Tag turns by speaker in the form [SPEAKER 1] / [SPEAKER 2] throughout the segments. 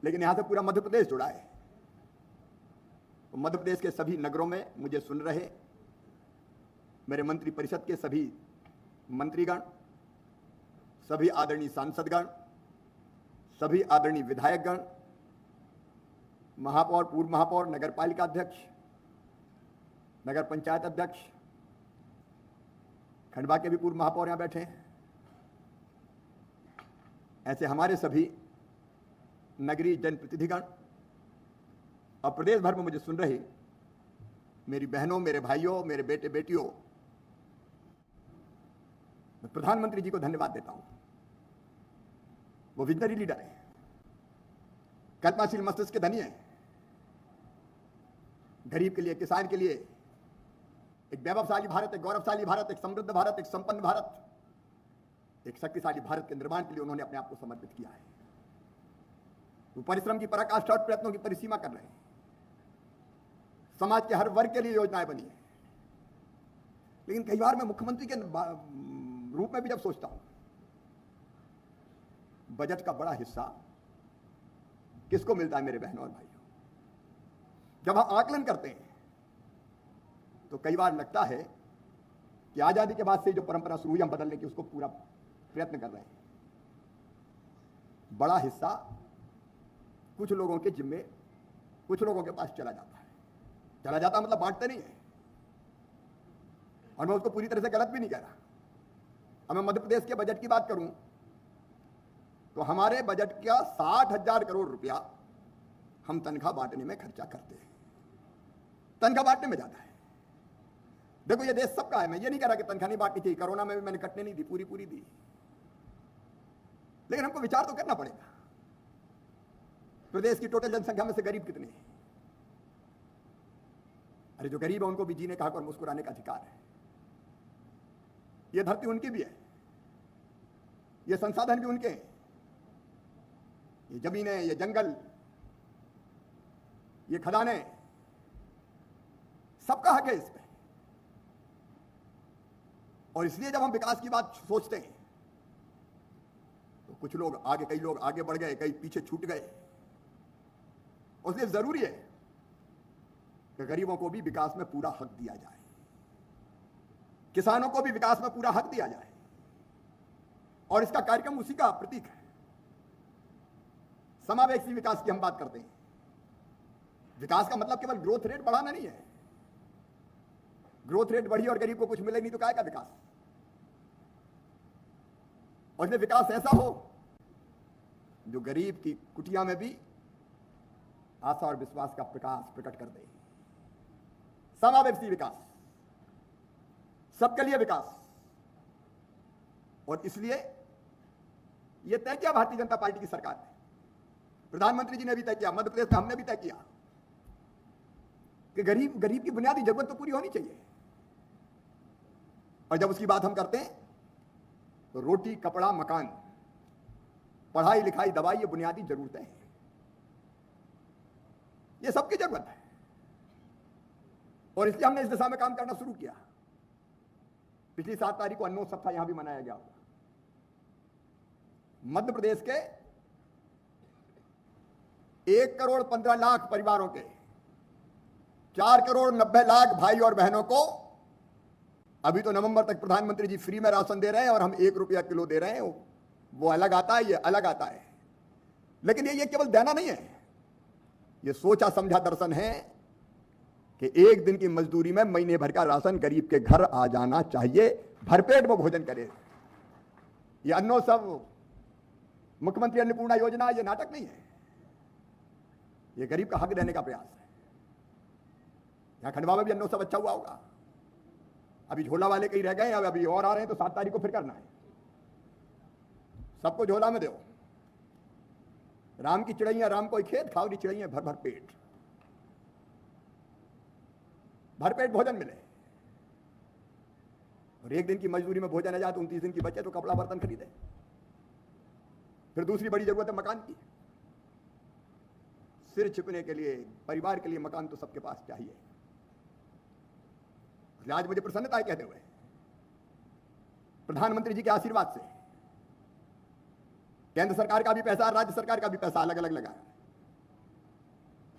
[SPEAKER 1] लेकिन यहां से पूरा मध्य प्रदेश जुड़ा है। तो मध्य प्रदेश के सभी नगरों में मुझे सुन रहे मेरे मंत्री परिषद के सभी मंत्रीगण, सभी आदरणीय सांसदगण, सभी आदरणीय विधायकगण, महापौर, पूर्व महापौर, नगर पालिका अध्यक्ष, नगर पंचायत अध्यक्ष, खंडवा के भी पूर्व महापौर यहां बैठे हैं। ऐसे हमारे सभी नगरीय जनप्रतिनिधिगण और प्रदेश भर में मुझे सुन रही मेरी बहनों, मेरे भाइयों, मेरे बेटे बेटियों, मैं प्रधानमंत्री जी को धन्यवाद देता हूं। वो विजनरी लीडर है, कल्पनाशील मस्तिष्क के धनी है। गरीब के लिए, किसान के लिए एक वैभवशाली भारत, एक गौरवशाली भारत, एक समृद्ध भारत, एक संपन्न भारत, एक शक्तिशाली भारत के निर्माण के लिए उन्होंने अपने आप को समर्पित किया है। वो परिश्रम की पराकाष्ठा और प्रयत्नों की परिसीमा कर रहे हैं। समाज के हर वर्ग के लिए योजनाएं बनी है। लेकिन कई बार मैं मुख्यमंत्री के रूप में भी जब सोचता हूं, बजट का बड़ा हिस्सा किसको मिलता है मेरे बहनों और भाइयों? जब हम आकलन करते हैं तो कई बार लगता है कि आजादी के बाद से जो परंपरा शुरू हुई हम बदलने की, उसको पूरा प्रयत्न कर रहे हैं। बड़ा हिस्सा कुछ लोगों के जिम्मे, कुछ लोगों के पास चला जाता है। चला जाता मतलब बांटते नहीं है। और मैं उसको पूरी तरह से गलत भी नहीं कह रहा। अब मैं मध्य प्रदेश के बजट की बात करूं तो हमारे बजट का 60,000 करोड़ रुपया हम तनख्वाह बांटने में खर्चा करते हैं। तनख्वाह बांटने में जाता है। देखो, ये देश सबका है। मैं ये नहीं कह रहा कि तनख्वाह नहीं बांटनी चाहिए। कोरोना में भी मैंने कटने नहीं दी, पूरी दी। लेकिन हमको विचार तो करना पड़ेगा, प्रदेश की टोटल जनसंख्या में से गरीब कितने हैं? अरे जो गरीब है उनको भी जीने का हक और मुस्कुराने का अधिकार है। ये धरती उनकी भी है, ये संसाधन भी उनके हैं, ये जमीनें, ये जंगल, ये खदानें, सबका हक है इस पे। और इसलिए जब हम विकास की बात सोचते हैं तो कुछ लोग आगे, कई लोग आगे बढ़ गए, कई पीछे छूट गए। और इसलिए जरूरी है कि गरीबों को भी विकास में पूरा हक दिया जाए, किसानों को भी विकास में पूरा हक दिया जाए। और इसका कार्यक्रम उसी का प्रतीक है। समावेशी विकास की हम बात करते हैं। विकास का मतलब केवल ग्रोथ रेट बढ़ाना नहीं है। ग्रोथ रेट बढ़ी और गरीब को कुछ मिले नहीं तो क्या का विकास? और इसलिए विकास ऐसा हो जो गरीब की कुटिया में भी आशा और विश्वास का प्रकाश प्रकट कर दे। समावेशी विकास, सबके लिए विकास। और इसलिए यह तय किया भारतीय जनता पार्टी की सरकार ने, प्रधानमंत्री जी ने भी तय किया, मध्य प्रदेश में हमने भी तय किया कि गरीब की बुनियादी जरूरत तो पूरी होनी चाहिए। और जब उसकी बात हम करते हैं तो रोटी, कपड़ा, मकान, पढ़ाई लिखाई, दवाई, ये बुनियादी जरूरतें हैं। ये सबकी जरूरत है। और इसलिए हमने इस दिशा में काम करना शुरू किया। पिछली 7 तारीख को अन्न सप्ताह यहां भी मनाया गया होगा। मध्य प्रदेश के 1,15,00,000 परिवारों के 4,90,00,000 भाई और बहनों को अभी तो नवंबर तक प्रधानमंत्री जी फ्री में राशन दे रहे हैं और हम 1 रुपया किलो दे रहे हैं। वो अलग आता है, ये अलग आता है। लेकिन ये केवल देना नहीं है, ये सोचा समझा दर्शन है कि एक दिन की मजदूरी में महीने भर का राशन गरीब के घर आ जाना चाहिए, भरपेट वो भोजन करे। ये अन्नोत्सव, मुख्यमंत्री अन्नपूर्णा योजना, ये नाटक नहीं है, ये गरीब का हक देने का प्रयास है। यहां खंडवा में भी अन्नोत्सव अच्छा हुआ होगा। अभी झोला वाले कहीं रह गए, अभी और आ रहे हैं, तो 7 तारीख को फिर करना है। सबको झोला में दो। राम की चिड़ैया राम को खेत, खाओ री चिड़ैया भर भर पेट, भरपेट भोजन मिले। और एक दिन की मजदूरी में भोजन आ जाए तो 29 दिन की बचे तो कपड़ा बर्तन खरीदे। फिर दूसरी बड़ी जरूरत है मकान की। सिर छिपने के लिए, परिवार के लिए मकान तो सबके पास चाहिए। आज मुझे प्रसन्नता है कहते हुए, प्रधानमंत्री जी के आशीर्वाद से केंद्र सरकार का भी पैसा, राज्य सरकार का भी पैसा अलग अलग लगा।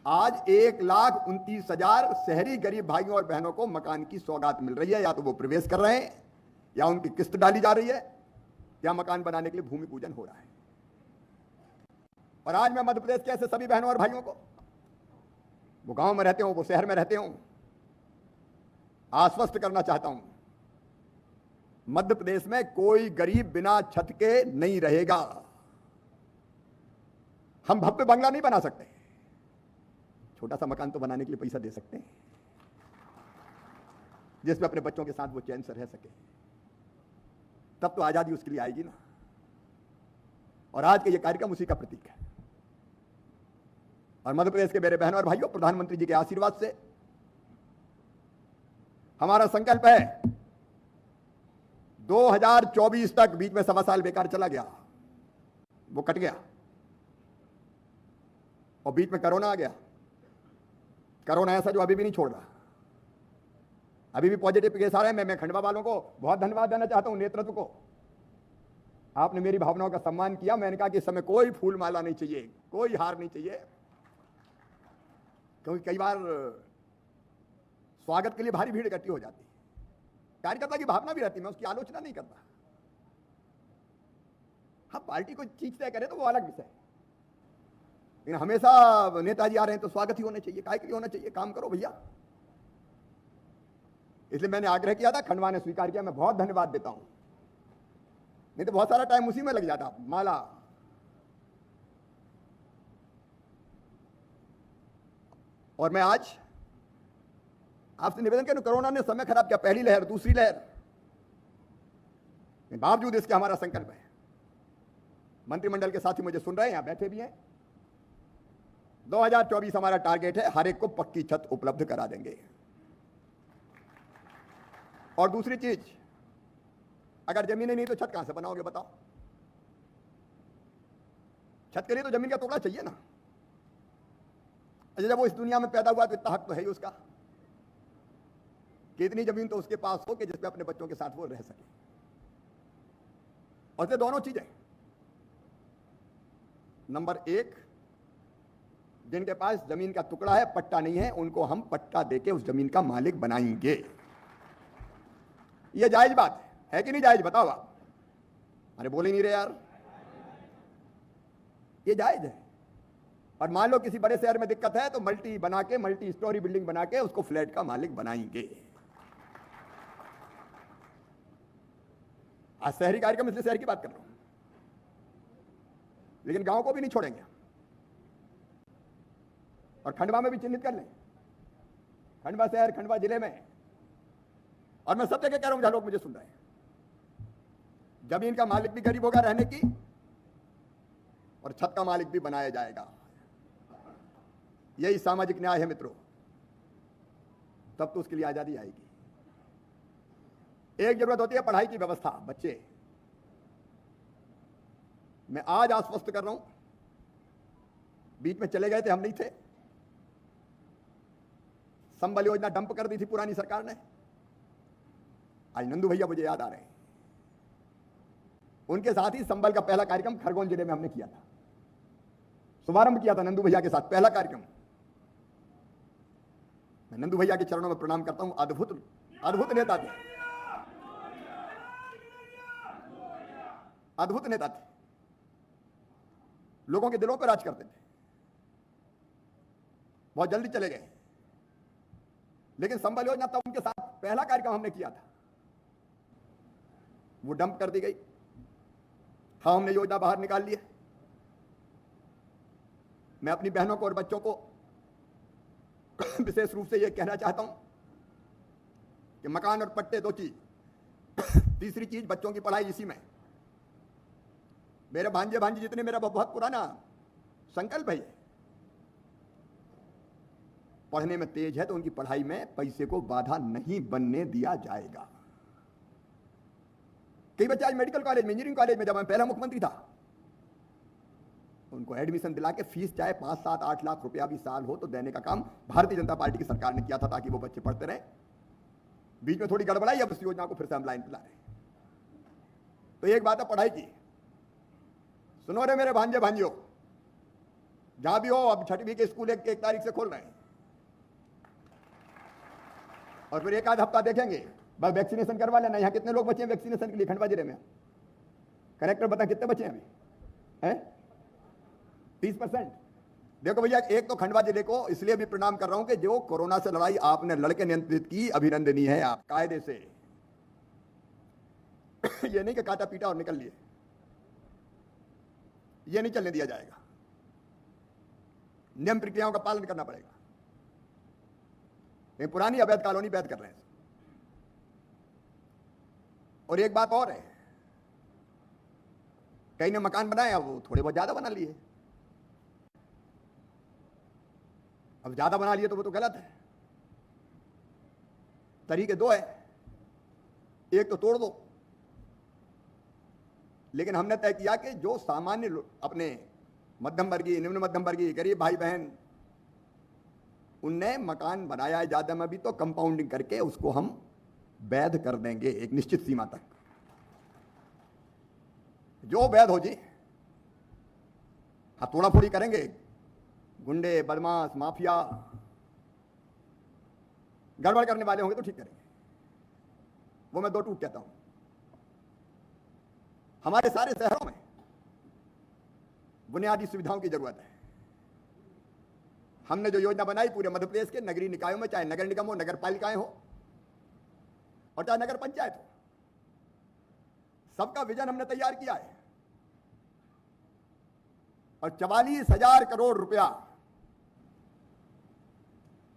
[SPEAKER 1] आज 1,29,000 शहरी गरीब भाइयों और बहनों को मकान की सौगात मिल रही है। या तो वो प्रवेश कर रहे हैं, या उनकी किस्त डाली जा रही है, या मकान बनाने के लिए भूमि पूजन हो रहा है। और आज मैं मध्य प्रदेश के ऐसे सभी बहनों और भाइयों को, वो गांव में रहते हो, वो शहर में रहते हो, आश्वस्त करना चाहता हूं, मध्य प्रदेश में कोई गरीब बिना छत के नहीं रहेगा। हम भव्य बंगला नहीं बना सकते, छोटा सा मकान तो बनाने के लिए पैसा दे सकते हैं, जिसमें अपने बच्चों के साथ वो चैन से रह सके। तब तो आजादी उसके लिए आएगी ना। और आज का ये कार्यक्रम उसी का प्रतीक है। और मध्य प्रदेश के मेरे बहनों और भाइयों, प्रधानमंत्री जी के आशीर्वाद से हमारा संकल्प है 2024 तक, बीच में 1.25 साल बेकार चला गया, वो कट गया, और बीच में कोरोना आ गया। कोरोना ऐसा जो अभी भी नहीं छोड़ रहा, अभी भी पॉजिटिव केस आ रहे हैं। मैं खंडवा वालों को बहुत धन्यवाद देना चाहता हूं, नेतृत्व को। आपने मेरी भावनाओं का सम्मान किया। मैंने कहा कि इस समय कोई फूल माला नहीं चाहिए, कोई हार नहीं चाहिए, क्योंकि कई बार स्वागत के लिए भारी भीड़ इकट्ठी हो जाती है। कार्यकर्ता की भावना भी रहती है, मैं उसकी आलोचना नहीं करता। हाँ, पार्टी कोई चीज तय करे तो वो अलग विषय है, लेकिन हमेशा नेताजी आ रहे हैं तो स्वागत ही होना चाहिए। काय के लिए होना चाहिए? काम करो भैया। इसलिए मैंने आग्रह किया था, खंडवा ने स्वीकार किया। मैं बहुत धन्यवाद देता हूं, नहीं तो बहुत सारा टाइम उसी में लग जाता। माला, और मैं आज आपसे निवेदन करूं, कोरोना ने समय खराब किया, पहली लहर, दूसरी लहर, बावजूद इसके हमारा संकल्प है। मंत्रिमंडल के साथी मुझे सुन रहे हैं, यहां बैठे भी हैं। 2024 हमारा टारगेट है, हर एक को पक्की छत उपलब्ध करा देंगे। और दूसरी चीज, अगर जमीनें नहीं तो छत कहां से बनाओगे बताओ? छत के लिए तो जमीन का टुकड़ा चाहिए ना। अच्छा, जब वो इस दुनिया में पैदा हुआ तो इतना हक तो है ही उसका कि इतनी जमीन तो उसके पास हो कि जिसपे अपने बच्चों के साथ वो रह सके। और ये दोनों चीजें, नंबर 1, जिनके पास जमीन का टुकड़ा है, पट्टा नहीं है, उनको हम पट्टा देके उस जमीन का मालिक बनाएंगे। ये जायज बात है कि नहीं जायज? बताओ आप। अरे बोल ही नहीं रहे यार। ये जायज है। और मान लो किसी बड़े शहर में दिक्कत है तो मल्टी स्टोरी बिल्डिंग बना के उसको फ्लैट का मालिक बनाएंगे। आज शहरी कार्यक्रम, इसलिए शहर की बात कर रहा हूं, लेकिन गांव को भी नहीं छोड़ेंगे। और खंडवा में भी चिन्हित कर लें, खंडवा शहर, खंडवा जिले में, और मैं सब जगह कह रहा हूं जहां लोग मुझे सुन रहे हैं, जमीन का मालिक भी गरीब होगा रहने की, और छत का मालिक भी बनाया जाएगा। यही सामाजिक न्याय है मित्रों। तब तो उसके लिए आजादी आएगी। एक जरूरत होती है पढ़ाई की व्यवस्था। बच्चे, मैं आज आश्वस्त कर रहा हूं, बीच में चले गए थे, हम नहीं थे, संबल योजना डंप कर दी थी पुरानी सरकार ने। आज नंदू भैया मुझे याद आ रहे हैं, उनके साथ ही संबल का पहला कार्यक्रम खरगोन जिले में हमने किया था, शुभारंभ किया था नंदू भैया के साथ, पहला कार्यक्रम। मैं नंदू भैया के चरणों में प्रणाम करता हूं। अद्भुत अद्भुत नेता थे, अद्भुत नेता थे, लोगों के दिलों पर राज करते थे। बहुत जल्दी चले गए, लेकिन संबल योजना तब उनके साथ पहला कार्यक्रम हमने किया था, वो डंप कर दी गई। हाँ, हमने योजना बाहर निकाल ली है। मैं अपनी बहनों को और बच्चों को विशेष रूप से यह कहना चाहता हूं कि मकान और पट्टे 2 चीज, तीसरी चीज बच्चों की पढ़ाई इसी में। मेरे भांजे भांजी जितने, मेरा बहुत पुराना संकल्प है, ये पढ़ने में तेज है तो उनकी पढ़ाई में पैसे को बाधा नहीं बनने दिया जाएगा। कई बच्चे आज मेडिकल कॉलेज में, इंजीनियरिंग कॉलेज में, जब मैं पहला मुख्यमंत्री था, उनको एडमिशन दिला के फीस चाहे 5, 7, 8 लाख रुपया भी साल हो तो देने का काम भारतीय जनता पार्टी की सरकार ने किया था, ताकि वो बच्चे पढ़ते रहे। बीच में थोड़ी गड़बड़ाई, अब इस योजना को फिर से हम लाइन पे ला रहे हैं। तो एक बात है पढ़ाई की, सुनो रे मेरे भांजे भांजियों, जहां भी हो, अब 6वीं के स्कूल 1 तारीख से खोल रहे हैं, और फिर एक आध हफ्ता देखेंगे, बस वैक्सीनेशन करवा लेना। यहाँ कितने लोग बचे हैं वैक्सीनेशन के लिए खंडवा जिले में? करेक्टर बता कितने बचे हैं अभी? हैं 30%। देखो भैया, एक तो खंडवा जिले को इसलिए भी प्रणाम कर रहा हूं कि जो कोरोना से लड़ाई आपने लड़के नियंत्रित की, अभिनंदनीय है आप, कायदे से। ये नहीं कि काटा पीटा और निकल लिए, ये नहीं चलने दिया जाएगा। नियम प्रक्रियाओं का पालन करना पड़ेगा। ये पुरानी अवैध कॉलोनी वैध कर रहे हैं। और एक बात और है, कई ने मकान बनाए, अब वो थोड़े बहुत ज्यादा बना लिए। अब ज्यादा बना लिए तो वो तो गलत है। तरीके दो है, एक तो तोड़ दो, लेकिन हमने तय किया कि जो सामान्य अपने मध्यम वर्गीय, निम्न मध्यम वर्गीय, गरीब भाई बहन, उनने मकान बनाया है ज्यादा में भी, तो कंपाउंडिंग करके उसको हम वैध कर देंगे एक निश्चित सीमा तक। जो वैध हो जी, हाँ थोड़ा थोड़ी करेंगे, गुंडे, बदमाश, माफिया, गड़बड़ करने वाले होंगे तो ठीक करेंगे, वो मैं दो टूक कहता हूं। हमारे सारे शहरों में बुनियादी सुविधाओं की जरूरत है। हमने जो योजना बनाई पूरे मध्य प्रदेश के नगरीय निकायों में, चाहे नगर निगम हो, नगर पालिकाएं हो, और चाहे नगर पंचायत हो, सबका विजन हमने तैयार किया है। और 44,000 करोड़ रुपया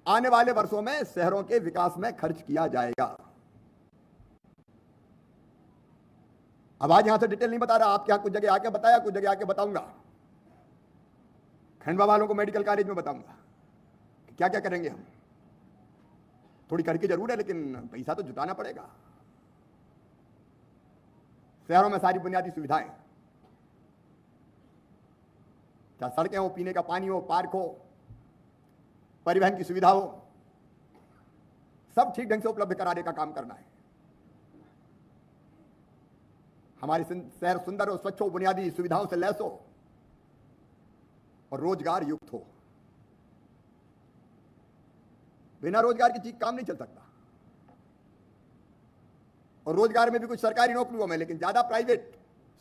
[SPEAKER 1] आने वाले वर्षों में शहरों के विकास में खर्च किया जाएगा। अब आज यहां से डिटेल नहीं बता रहा, आपके यहां कुछ जगह आके बताया, कुछ जगह आके बताऊंगा। खंडवा वालों को मेडिकल कॉलेज में बताऊंगा क्या क्या करेंगे हम। थोड़ी करके जरूर है, लेकिन पैसा तो जुटाना पड़ेगा। शहरों में सारी बुनियादी सुविधाएं, चाहे सड़कें हो, पीने का पानी हो, पार्क हो, परिवहन की सुविधा हो, सब ठीक ढंग से उपलब्ध कराने का काम करना है। हमारे शहर सुंदर और स्वच्छ हो, बुनियादी सुविधाओं से लैस हो और रोजगार युक्त हो। बिना रोजगार की चीज काम नहीं चल सकता। और रोजगार में भी कुछ सरकारी नौकरियों में, लेकिन ज्यादा प्राइवेट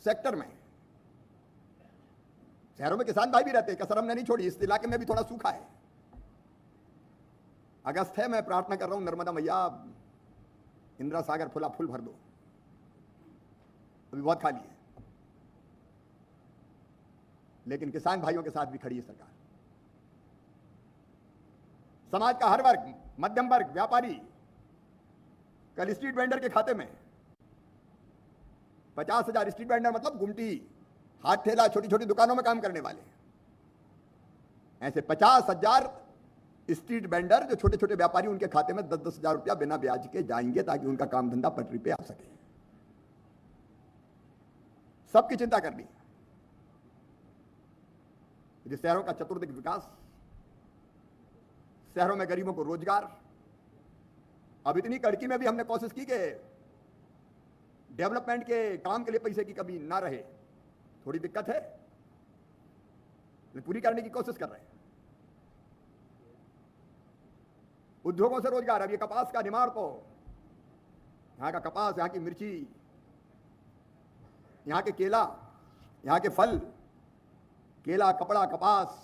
[SPEAKER 1] सेक्टर में। शहरों में किसान भाई भी रहते हैं, कसर हमने नहीं छोड़ी। इस इलाके में भी थोड़ा सूखा है। अगस्त है, मैं प्रार्थना कर रहा हूं नर्मदा मैया, इंदिरा सागर फुला फुल भर दो। अभी बहुत खाली है, लेकिन किसान भाइयों के साथ भी खड़ी है सरकार। समाज का हर वर्ग, मध्यम वर्ग, व्यापारी, कल स्ट्रीट वेंडर के खाते में 50,000 स्ट्रीट वेंडर मतलब गुमटी, हाथ ठेला, छोटी छोटी दुकानों में काम करने वाले, ऐसे 50,000 स्ट्रीट वेंडर जो छोटे छोटे व्यापारी, उनके खाते में 10-10 हजार रुपया बिना ब्याज के जाएंगे, ताकि उनका काम धंधा पटरी पे आ सके। सबकी चिंता करनी, शहरों का चतुर्दिक विकास, शहरों में गरीबों को रोजगार। अब इतनी कड़की में भी हमने कोशिश की कि डेवलपमेंट के काम के लिए पैसे की कमी ना रहे। थोड़ी दिक्कत है, लेकिन पूरी करने की कोशिश कर रहे हैं। उद्योगों से रोजगार, अब ये कपास का निमाड़, तो यहां का कपास, यहां की मिर्ची, यहां के केला, यहां के फल, केला, कपड़ा, कपास,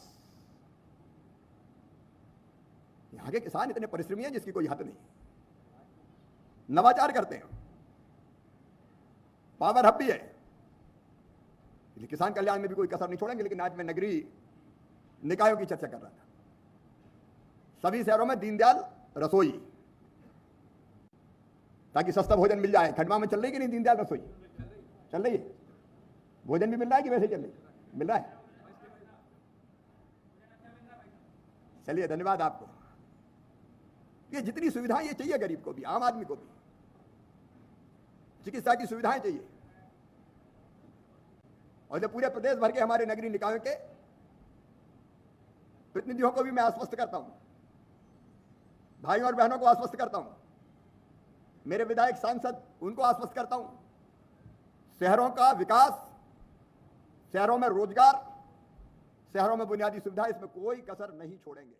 [SPEAKER 1] यहां के किसान इतने परिश्रमी हैं जिसकी कोई हद नहीं। नवाचार करते हैं, पावर हब भी है, किसान कल्याण में भी कोई कसर नहीं छोड़ेंगे। लेकिन आज मैं नगरीय निकायों की चर्चा कर रहा था। सभी शहरों में दीनदयाल रसोई, ताकि सस्ता भोजन मिल जाए। खंडवा में चल रही कि नहीं दीनदयाल रसोई? चल रही है। भोजन भी मिल रहा है कि वैसे चल रही? मिल रहा है। चलिए, धन्यवाद आपको। ये जितनी सुविधाएं ये चाहिए गरीब को भी, आम आदमी को भी। चिकित्सा की सुविधाएं चाहिए। और जब पूरे प्रदेश भर के हमारे नगरीय निकायों के प्रतिनिधियों को भी मैं आश्वस्त करता हूं, भाइयों और बहनों को आश्वस्त करता हूं, मेरे विधायक सांसद, उनको आश्वस्त करता हूं, शहरों का विकास, शहरों में रोजगार, शहरों में बुनियादी सुविधा, इसमें कोई कसर नहीं छोड़ेंगे।